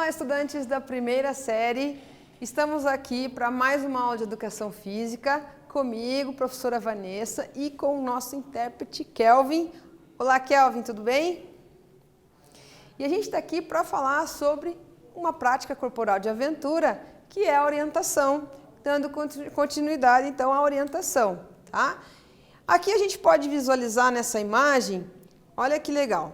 Olá, estudantes da primeira série. Estamos aqui para mais uma aula de Educação Física, comigo, professora Vanessa, e com o nosso intérprete Kelvin. Olá, Kelvin, tudo bem? E a gente está aqui para falar sobre uma prática corporal de aventura, que é a orientação, dando continuidade, então, à orientação, tá? Aqui a gente pode visualizar nessa imagem, olha que legal,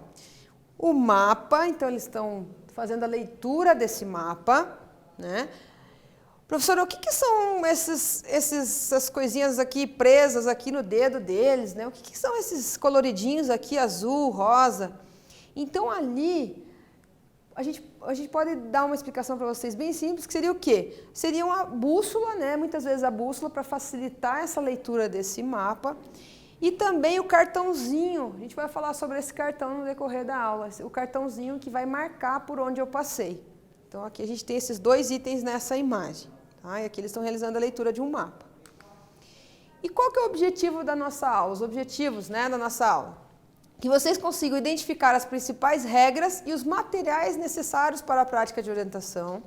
o mapa, então eles estão fazendo a leitura desse mapa, né? Professora, o que são essas coisinhas aqui presas aqui no dedo deles, né? O que são esses coloridinhos aqui, azul, rosa? Então ali, a gente pode dar uma explicação para vocês bem simples, que seria o quê? Seria uma bússola, né? Muitas vezes a bússola para facilitar essa leitura desse mapa. E também o cartãozinho, a gente vai falar sobre esse cartão no decorrer da aula, o cartãozinho que vai marcar por onde eu passei. Então aqui a gente tem esses dois itens nessa imagem, tá? E aqui eles estão realizando a leitura de um mapa. E qual que é o objetivo da nossa aula? Os objetivos, né, da nossa aula? Que vocês consigam identificar as principais regras e os materiais necessários para a prática de orientação,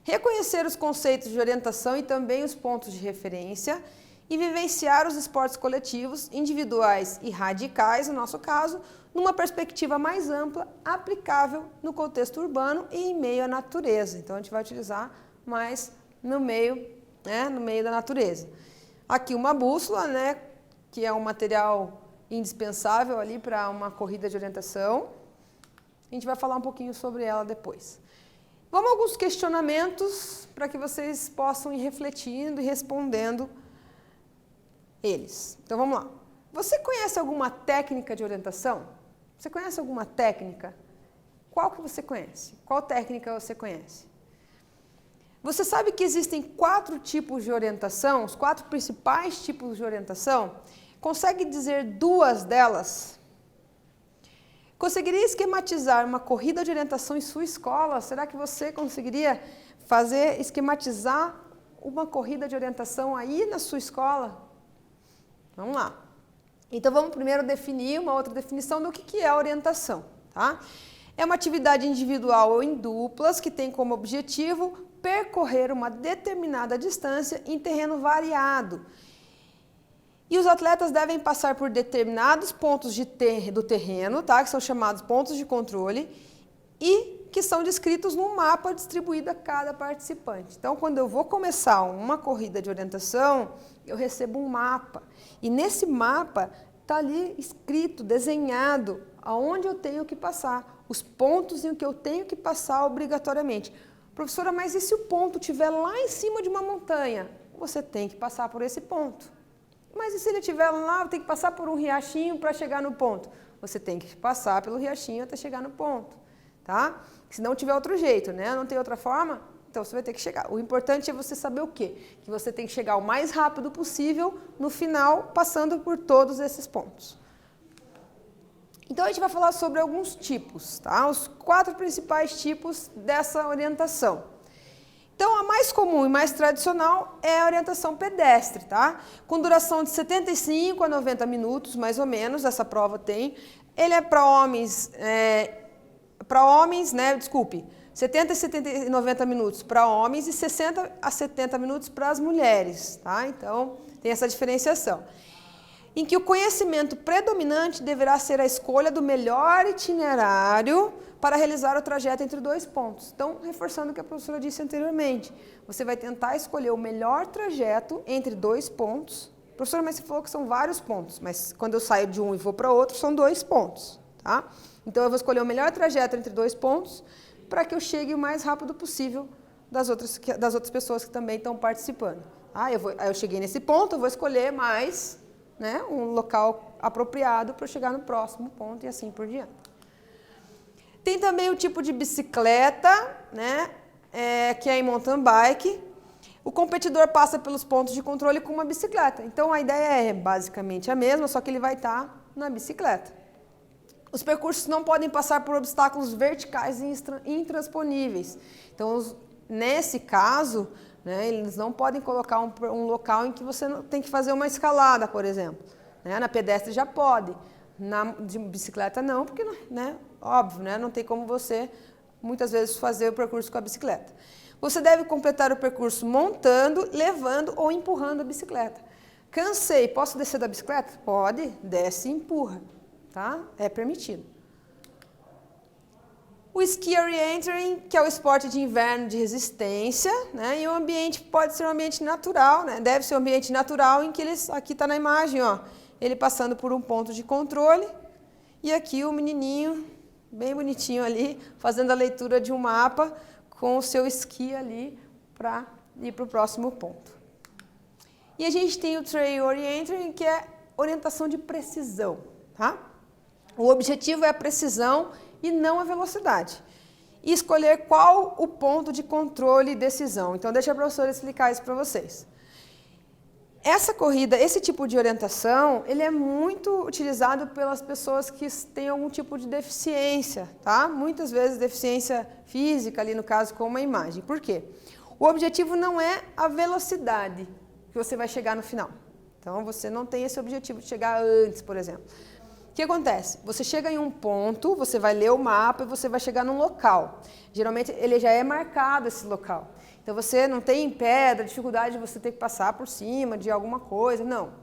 reconhecer os conceitos de orientação e também os pontos de referência, e vivenciar os esportes coletivos, individuais e radicais, no nosso caso, numa perspectiva mais ampla, aplicável no contexto urbano e em meio à natureza. Então, a gente vai utilizar mais no meio, né, no meio da natureza. Aqui uma bússola, né, que é um material indispensável ali para uma corrida de orientação. A gente vai falar um pouquinho sobre ela depois. Vamos a alguns questionamentos para que vocês possam ir refletindo e respondendo eles. Então vamos lá. Você conhece alguma técnica de orientação? Você conhece alguma técnica? Qual que você conhece? Qual técnica você conhece? Você sabe que existem 4 tipos de orientação, os 4 principais tipos de orientação? Consegue dizer 2 delas? Conseguiria esquematizar uma corrida de orientação em sua escola? Será que você conseguiria esquematizar uma corrida de orientação aí na sua escola? Vamos lá. Então, vamos primeiro definir uma outra definição do que é a orientação, tá? É uma atividade individual ou em duplas que tem como objetivo percorrer uma determinada distância em terreno variado. E os atletas devem passar por determinados pontos do terreno, tá? Que são chamados pontos de controle e que são descritos num mapa distribuído a cada participante. Então, quando eu vou começar uma corrida de orientação, eu recebo um mapa. E nesse mapa está ali escrito, desenhado, aonde eu tenho que passar, os pontos em que eu tenho que passar obrigatoriamente. Professora, mas e se o ponto estiver lá em cima de uma montanha? Você tem que passar por esse ponto. Mas e se ele estiver lá, tem que passar por um riachinho para chegar no ponto? Você tem que passar pelo riachinho até chegar no ponto, tá? Se não tiver outro jeito, né? Não tem outra forma, então você vai ter que chegar. O importante é você saber o quê? Que você tem que chegar o mais rápido possível no final, passando por todos esses pontos. Então a gente vai falar sobre alguns tipos, tá? Os 4 principais tipos dessa orientação. Então a mais comum e mais tradicional é a orientação pedestre, tá? Com duração de 75 a 90 minutos, mais ou menos, essa prova tem. Ele é para homens, né, 70 e 90 minutos para homens e 60 a 70 minutos para as mulheres, tá? Então, tem essa diferenciação. Em que o conhecimento predominante deverá ser a escolha do melhor itinerário para realizar o trajeto entre 2 pontos. Então, reforçando o que a professora disse anteriormente, você vai tentar escolher o melhor trajeto entre 2 pontos. Professora, mas você falou que são vários pontos, mas quando eu saio de um e vou para outro, são 2 pontos, tá? Então, eu vou escolher o melhor trajeto entre 2 pontos para que eu chegue o mais rápido possível das outras pessoas que também estão participando. Eu cheguei nesse ponto, eu vou escolher mais, né, um local apropriado para eu chegar no próximo ponto e assim por diante. Tem também o tipo de bicicleta, né, que é em mountain bike. O competidor passa pelos pontos de controle com uma bicicleta. Então, a ideia é basicamente a mesma, só que ele vai estar na bicicleta. Os percursos não podem passar por obstáculos verticais e intransponíveis. Então, nesse caso, né, eles não podem colocar um local em que você tem que fazer uma escalada, por exemplo. Né? Na pedestre já pode, de bicicleta não, porque, né, óbvio, né, não tem como você muitas vezes fazer o percurso com a bicicleta. Você deve completar o percurso montando, levando ou empurrando a bicicleta. Cansei, posso descer da bicicleta? Pode, desce e empurra, tá? É permitido. O ski orientering, que é o esporte de inverno de resistência, né? E o ambiente pode ser um ambiente natural, né? Deve ser um ambiente natural em que eles, aqui está na imagem, ó, ele passando por um ponto de controle e aqui o menininho, bem bonitinho ali, fazendo a leitura de um mapa com o seu esqui ali para ir para o próximo ponto. E a gente tem o trail orientering, que é orientação de precisão, tá? O objetivo é a precisão e não a velocidade. E escolher qual o ponto de controle e decisão. Então, deixa a professora explicar isso para vocês. Essa corrida, esse tipo de orientação, ele é muito utilizado pelas pessoas que têm algum tipo de deficiência, tá? Muitas vezes deficiência física, ali no caso, com uma imagem. Por quê? O objetivo não é a velocidade que você vai chegar no final. Então, você não tem esse objetivo de chegar antes, por exemplo. O que acontece? Você chega em um ponto, você vai ler o mapa e você vai chegar num local. Geralmente, ele já é marcado, esse local. Então, você não tem pedra, dificuldade de você ter que passar por cima de alguma coisa, não.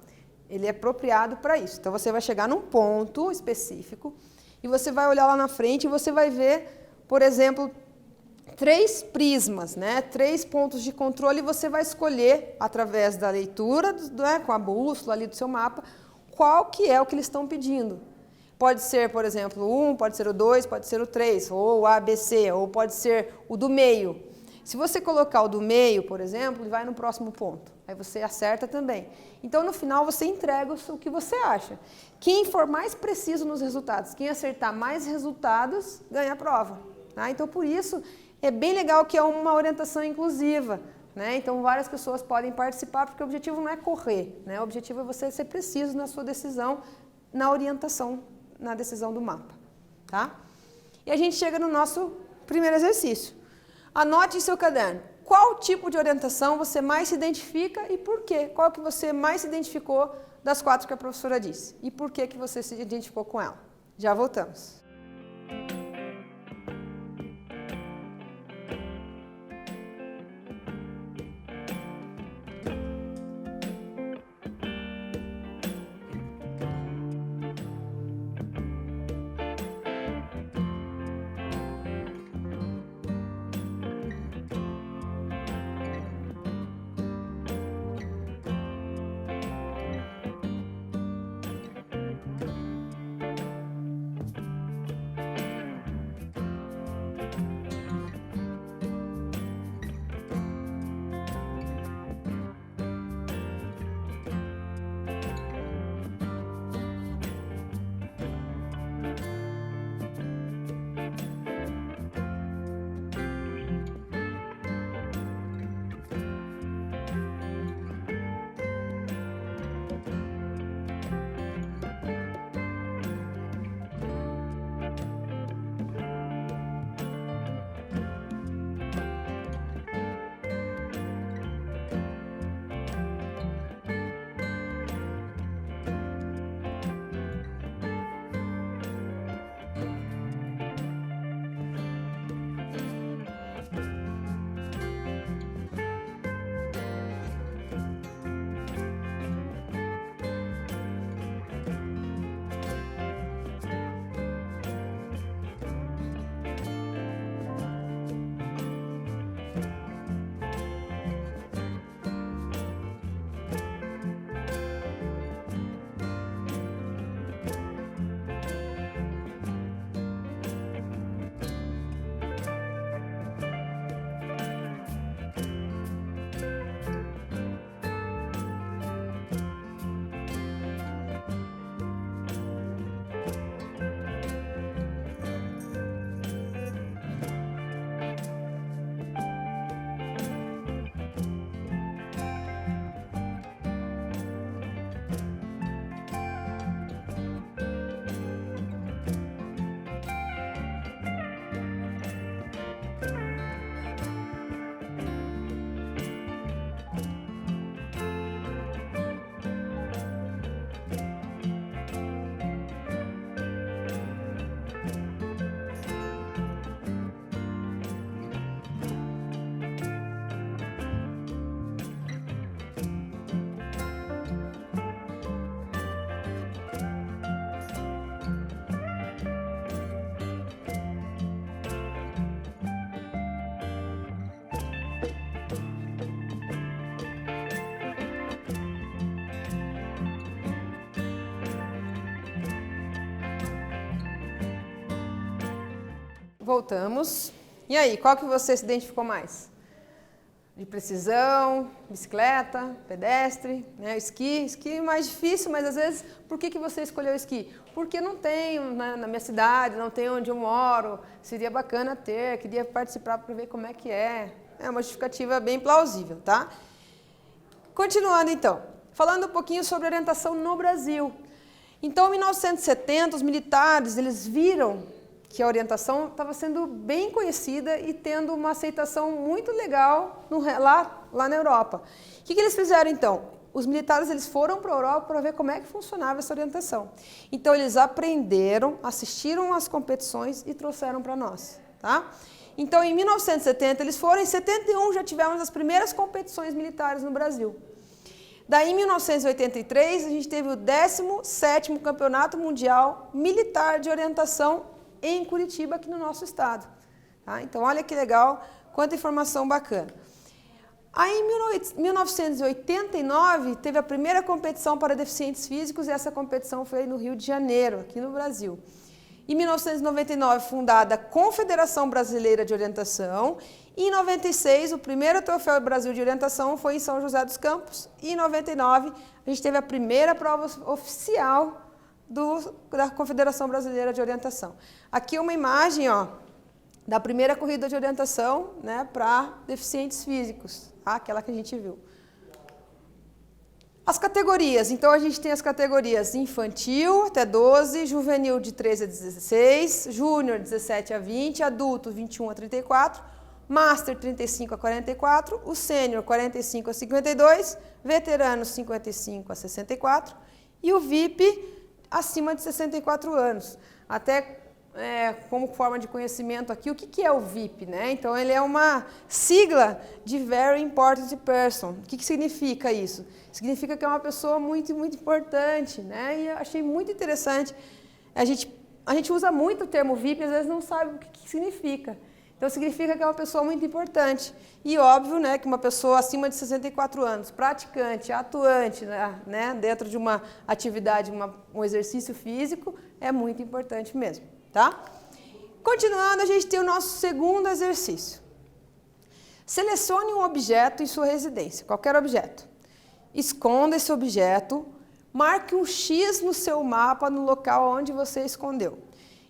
Ele é apropriado para isso. Então, você vai chegar num ponto específico e você vai olhar lá na frente e você vai ver, por exemplo, 3 prismas, né? 3 pontos de controle e você vai escolher, através da leitura, né, com a bússola ali do seu mapa, qual que é o que eles estão pedindo. Pode ser, por exemplo, o 1, pode ser o 2, pode ser o 3, ou o A, B, C, ou pode ser o do meio. Se você colocar o do meio, por exemplo, ele vai no próximo ponto. Aí você acerta também. Então, no final, você entrega o que você acha. Quem for mais preciso nos resultados, quem acertar mais resultados, ganha a prova. Tá? Então, por isso, é bem legal que é uma orientação inclusiva. Né? Então, várias pessoas podem participar, porque o objetivo não é correr. Né? O objetivo é você ser preciso na sua decisão, na orientação, na decisão do mapa. Tá? E a gente chega no nosso primeiro exercício. Anote em seu caderno qual tipo de orientação você mais se identifica e por quê. Qual que você mais se identificou das 4 que a professora disse. E por que você se identificou com ela. Já voltamos. Voltamos. E aí, qual que você se identificou mais? De precisão, bicicleta, pedestre, né? Esqui. Esqui é mais difícil, mas às vezes, por que você escolheu esqui? Porque não tem na minha cidade, não tem onde eu moro, seria bacana ter, queria participar para ver como é que é. É uma justificativa bem plausível, tá? Continuando então, falando um pouquinho sobre orientação no Brasil. Então, em 1970, os militares, eles viram que a orientação estava sendo bem conhecida e tendo uma aceitação muito legal lá na Europa. O que eles fizeram então? Os militares eles foram para a Europa para ver como é que funcionava essa orientação. Então eles aprenderam, assistiram às competições e trouxeram para nós. Tá? Então em 1970 eles foram, em 71 já tivemos as primeiras competições militares no Brasil. Daí, em 1983, a gente teve o 17º Campeonato Mundial Militar de Orientação em Curitiba, aqui no nosso estado. Tá? Então, olha que legal, quanta informação bacana. Aí, em 1989, teve a primeira competição para deficientes físicos, e essa competição foi no Rio de Janeiro, aqui no Brasil. Em 1999, fundada a Confederação Brasileira de Orientação. E em 96, o primeiro Troféu Brasil de Orientação foi em São José dos Campos. E em 99, a gente teve a primeira prova oficial da Confederação Brasileira de Orientação. Aqui uma imagem, ó, da primeira corrida de orientação, né, para deficientes físicos, tá? Aquela que a gente viu. As categorias, então a gente tem as categorias infantil até 12, juvenil de 13 a 16, júnior 17 a 20, adulto 21 a 34, master 35 a 44, o sênior 45 a 52, veterano 55 a 64 e o VIP acima de 64 anos. Até como forma de conhecimento aqui, o que é o VIP, né? Então, ele é uma sigla de Very Important Person. O que significa isso? Significa que é uma pessoa muito, muito importante, né? E eu achei muito interessante. A gente usa muito o termo VIP e às vezes não sabe o que significa. Então, significa que é uma pessoa muito importante. E óbvio, né, que uma pessoa acima de 64 anos, praticante, atuante, né, dentro de uma atividade, um exercício físico, é muito importante mesmo. Tá? Continuando, a gente tem o nosso segundo exercício. Selecione um objeto em sua residência, qualquer objeto. Esconda esse objeto, marque um X no seu mapa no local onde você escondeu.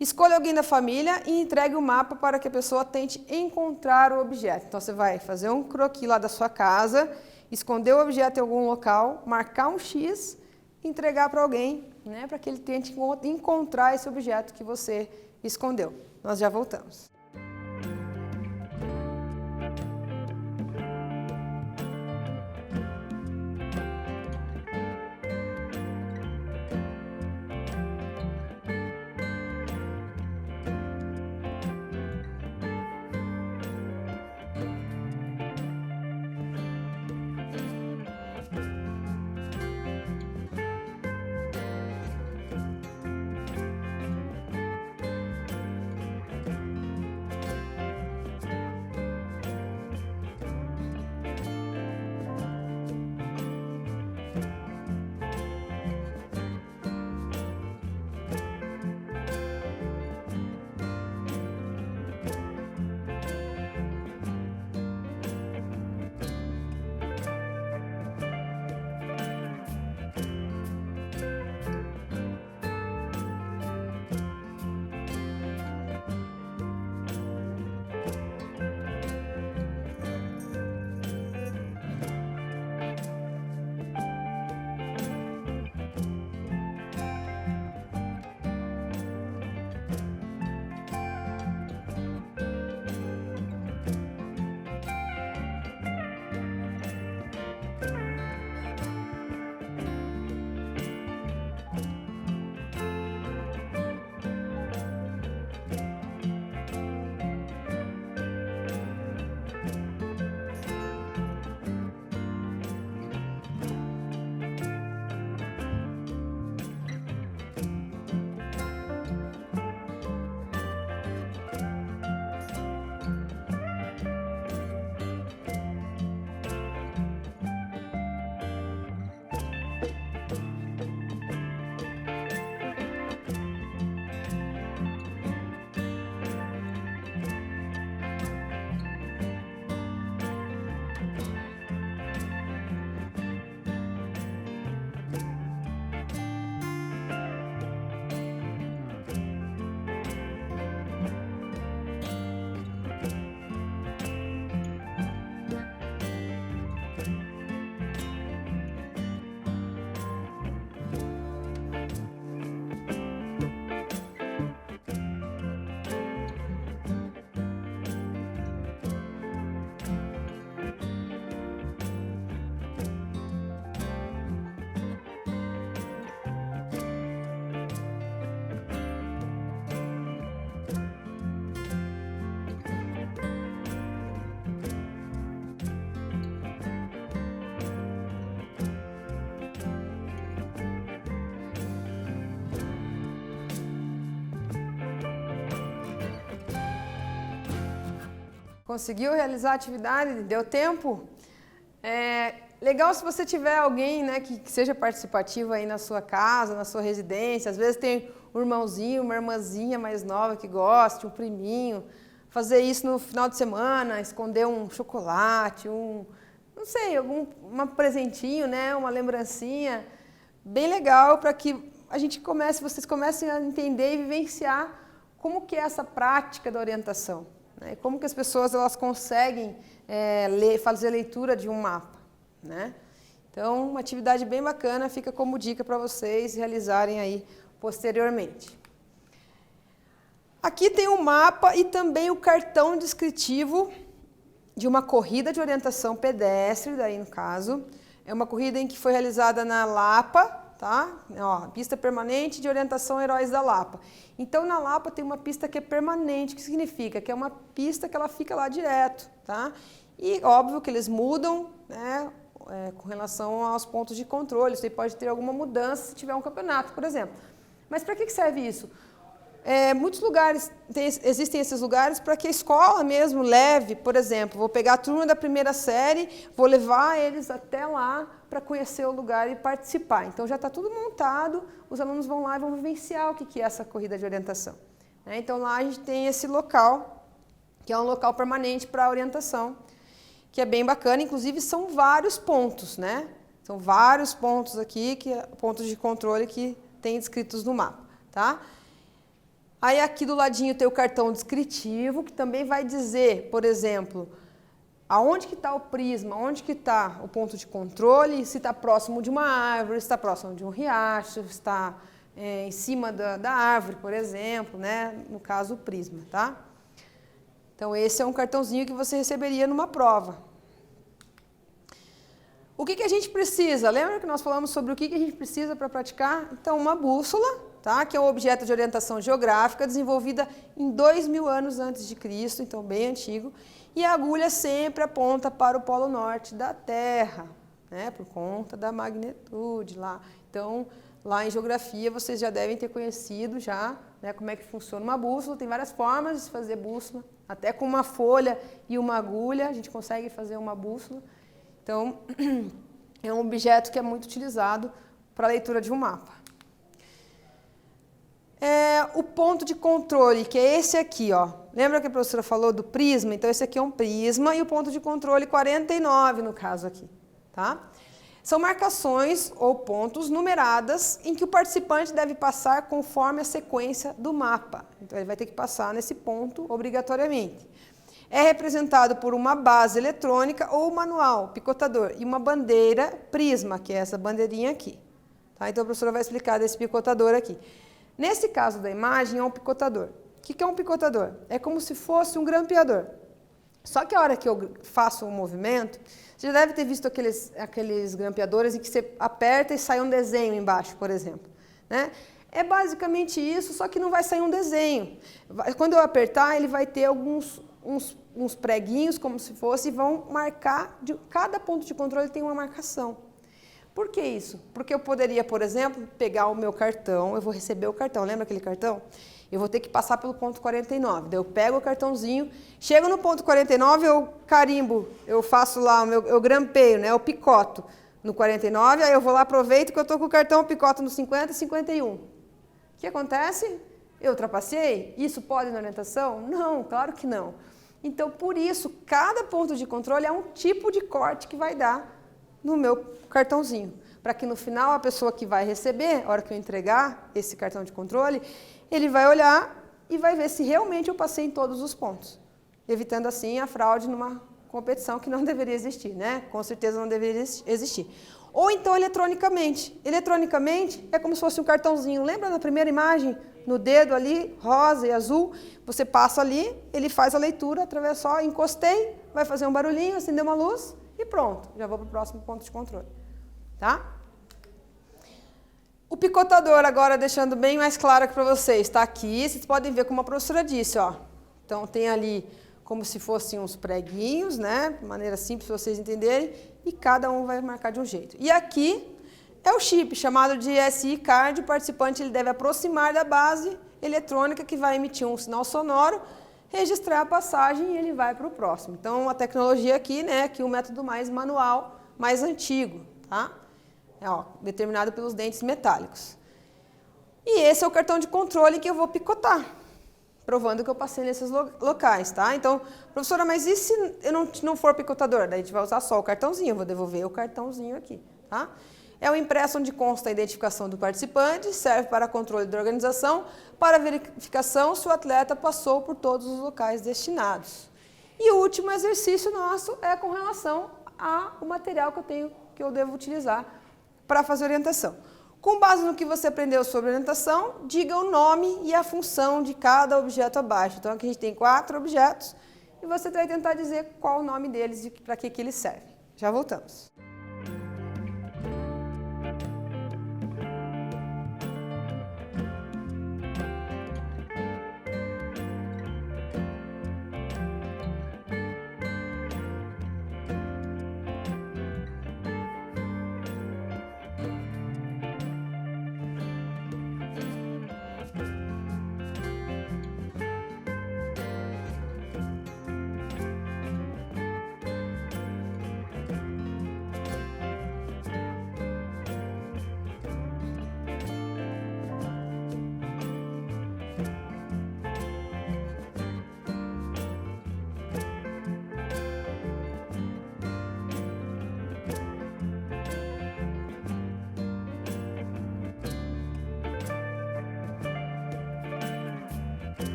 Escolha alguém da família e entregue o mapa para que a pessoa tente encontrar o objeto. Então, você vai fazer um croquis lá da sua casa, esconder o objeto em algum local, marcar um X e entregar para alguém, né, para que ele tente encontrar esse objeto que você escondeu. Nós já voltamos. Conseguiu realizar a atividade? Deu tempo? Legal se você tiver alguém, né, que seja participativo aí na sua casa, na sua residência. Às vezes tem um irmãozinho, uma irmãzinha mais nova que goste, um priminho. Fazer isso no final de semana, esconder um chocolate, não sei, algum presentinho, né, uma lembrancinha. Bem legal para que vocês comecem a entender e vivenciar como que é essa prática da orientação, né? Como que as pessoas elas conseguem fazer leitura de um mapa, né? Então, uma atividade bem bacana, fica como dica para vocês realizarem aí posteriormente. Aqui tem o mapa e também o cartão descritivo de uma corrida de orientação pedestre, daí no caso. É uma corrida em que foi realizada na Lapa, tá? Ó, pista permanente de orientação Heróis da Lapa. Então, na Lapa tem uma pista que é permanente, o que significa? Que é uma pista que ela fica lá direto, tá? E óbvio que eles mudam, né, com relação aos pontos de controle. Você pode ter alguma mudança se tiver um campeonato, por exemplo. Mas para que serve isso? Muitos lugares, existem esses lugares para que a escola mesmo leve, por exemplo, vou pegar a turma da primeira série, vou levar eles até lá para conhecer o lugar e participar. Então já está tudo montado, os alunos vão lá e vão vivenciar o que é essa corrida de orientação. Então lá a gente tem esse local, que é um local permanente para orientação, que é bem bacana, inclusive são vários pontos, né? São vários pontos aqui, pontos de controle que tem descritos no mapa, tá? Aí aqui do ladinho tem o cartão descritivo, que também vai dizer, por exemplo, aonde que está o prisma, onde que está o ponto de controle, se está próximo de uma árvore, se está próximo de um riacho, se está em cima da árvore, por exemplo, né? No caso o prisma, tá? Então esse é um cartãozinho que você receberia numa prova. O que a gente precisa? Lembra que nós falamos sobre o que a gente precisa para praticar? Então uma bússola, tá? Que é um objeto de orientação geográfica desenvolvida em 2000 anos antes de Cristo, então bem antigo, e a agulha sempre aponta para o polo norte da Terra, né? Por conta da magnitude lá. Então, lá em geografia vocês já devem ter conhecido já, né, como é que funciona uma bússola. Tem várias formas de se fazer bússola, até com uma folha e uma agulha a gente consegue fazer uma bússola. Então, é um objeto que é muito utilizado para a leitura de um mapa. O ponto de controle, que é esse aqui, ó. Lembra que a professora falou do prisma? Então, esse aqui é um prisma e o ponto de controle 49, no caso aqui, tá? São marcações ou pontos numeradas em que o participante deve passar conforme a sequência do mapa. Então, ele vai ter que passar nesse ponto obrigatoriamente. É representado por uma base eletrônica ou manual, picotador, e uma bandeira prisma, que é essa bandeirinha aqui. Tá? Então, a professora vai explicar desse picotador aqui. Nesse caso da imagem, é um picotador. O que é um picotador? É como se fosse um grampeador. Só que a hora que eu faço um movimento, você já deve ter visto aqueles grampeadores em que você aperta e sai um desenho embaixo, por exemplo, né? É basicamente isso, só que não vai sair um desenho. Quando eu apertar, ele vai ter uns preguinhos, como se fosse, e vão marcar, cada ponto de controle tem uma marcação. Por que isso? Porque eu poderia, por exemplo, pegar o meu cartão, eu vou receber o cartão, lembra aquele cartão? Eu vou ter que passar pelo ponto 49, daí eu pego o cartãozinho, chego no ponto 49, eu carimbo, eu faço lá, eu grampeio, né, eu picoto no 49, aí eu vou lá, aproveito que eu estou com o cartão, eu picoto no 50 e 51. O que acontece? Eu ultrapassei? Isso pode na orientação? Não, claro que não. Então, por isso, cada ponto de controle é um tipo de corte que vai dar no meu cartãozinho, para que no final a pessoa que vai receber, a hora que eu entregar esse cartão de controle, ele vai olhar e vai ver se realmente eu passei em todos os pontos, evitando assim a fraude numa competição que não deveria existir, né? Com certeza não deveria existir. Ou então eletronicamente. Eletronicamente é como se fosse um cartãozinho. Lembra na primeira imagem? No dedo ali, rosa e azul, você passa ali, ele faz a leitura através só, encostei, vai fazer um barulhinho, acender uma luz e pronto, já vou para o próximo ponto de controle, tá? O picotador, agora deixando bem mais claro aqui para vocês, está aqui, vocês podem ver como a professora disse, ó. Então tem ali como se fossem uns preguinhos, né, de maneira simples para vocês entenderem, e cada um vai marcar de um jeito. E aqui é o chip, chamado de SI card. O participante ele deve aproximar da base eletrônica que vai emitir um sinal sonoro, registrar a passagem e ele vai para o próximo. Então, a tecnologia aqui, né, que é o método mais manual, mais antigo, tá? Determinado pelos dentes metálicos. E esse é o cartão de controle que eu vou picotar, provando que eu passei nesses locais, tá? Então, professora, mas e se eu não for picotador? Daí a gente vai usar só o cartãozinho, eu vou devolver o cartãozinho aqui, tá? É o impresso onde consta a identificação do participante, serve para controle da organização, para verificação se o atleta passou por todos os locais destinados. E o último exercício nosso é com relação ao material que eu devo utilizar para fazer orientação. Com base no que você aprendeu sobre orientação, diga o nome e a função de cada objeto abaixo. Então, aqui a gente tem 4 objetos e você vai tentar dizer qual o nome deles e para que eles servem. Já voltamos.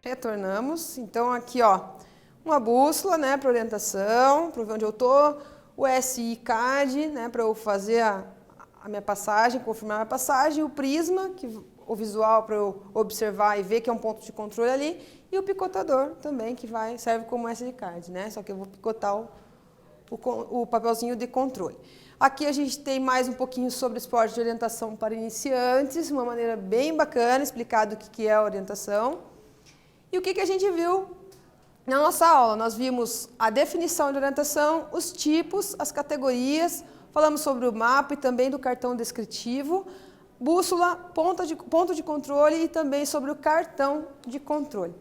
Retornamos, então aqui uma bússola, né, para orientação, para ver onde eu tô, o SI card, né, para eu fazer a minha passagem, confirmar a minha passagem, o prisma, o visual para eu observar e ver que é um ponto de controle ali, e o picotador também, que serve como SD card, né, só que eu vou picotar o papelzinho de controle. Aqui a gente tem mais um pouquinho sobre esporte de orientação para iniciantes, uma maneira bem bacana, explicado o que é a orientação. E o que a gente viu na nossa aula? Nós vimos a definição de orientação, os tipos, as categorias, falamos sobre o mapa e também do cartão descritivo, bússola, ponto de controle e também sobre o cartão de controle.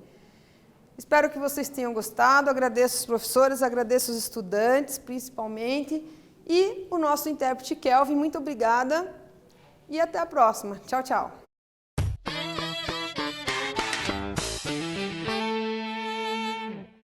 Espero que vocês tenham gostado, agradeço os professores, agradeço os estudantes, principalmente, e o nosso intérprete Kelvin, muito obrigada e até a próxima. Tchau, tchau.